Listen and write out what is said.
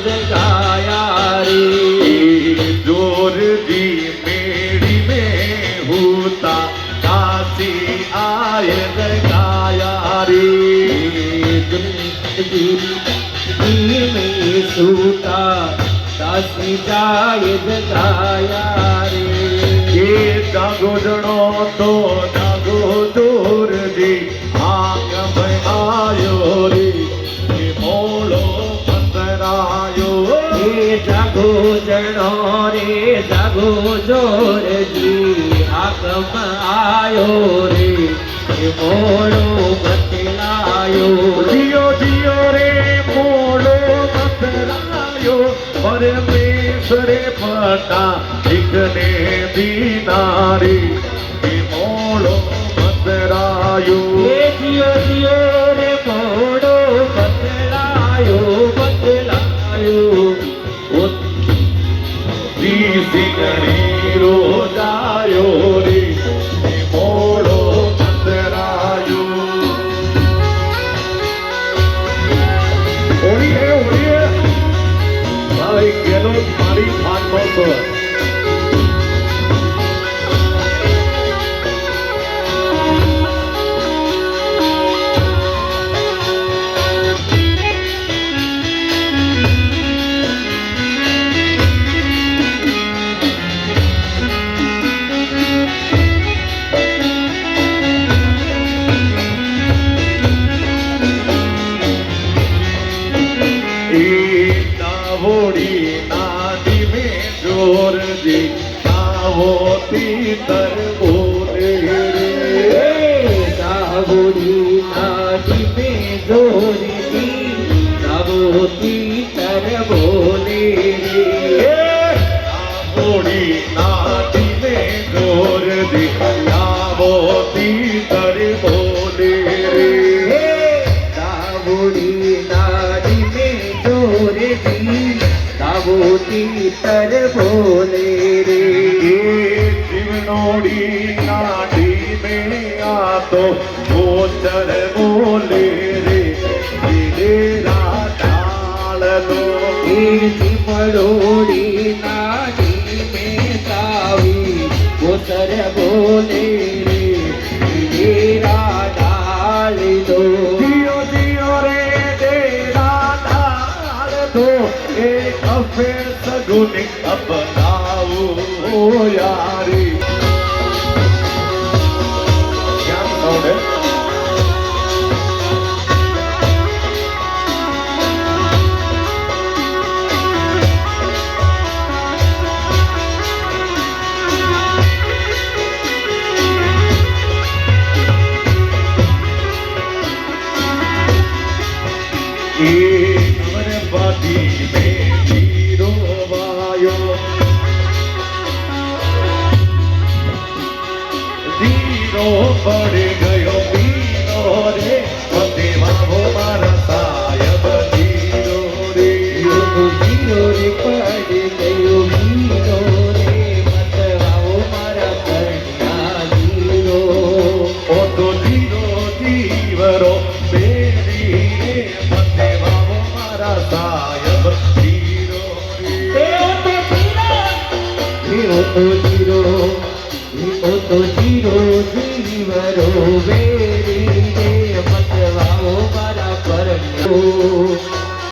जगाया रे जोर जी मेरी में होता काशी आए जगाया रे में सूता काशी जाए जगाया रे ये जागो जनो तो जागो जोर जी आंग में आयो रे ये मोलो मंदरायो ये जागो जनो रे जागो जोर जी आगम आयो रे ये मोलो बतलायो जियो जियो रे मोलो मंदरायो परमेश्वरे पटा इकने दीनारी ये मोलो मंदरायो ये जियो जियो रे मोलो बतलायो बतलायो दी सिंगड़ी रोजायो रे ये मोलो मंदरायो ओड़िए भाई गेलो मारी भागो तो जोर जी दावोती तर बोले रे दावोती नादी में जोर दी दावोती तर बोले रे दावोती नादी में जोर दी दावोती तर बोले रे दावोती नादी में जोर दी दावोती तर बोले रे जीवनोड़ी नाडी में आ तो गोचर बोले रे तेरा डाल दो जीवनोड़ी नाडी में तावी गोचर बोले रे तेरा डाल दो जियो जियो रे तेरा डाल दो एक फिर सगुन अपनाओ यारी क्या साउंड है बादी में हीरो वायो धीरो पड़ गयो वीरो रे पति बाबो मारा सायब धीरो रे हीरो रे पड़ गयो वीरो रे मत बाबो मारा कन्या हीरो ओ तो धीरो धीवरो मेरी रे पति बाबो मारा सायब धीरो रे तो जीरो जीवरो बेरी रे मतवाओ मारा पर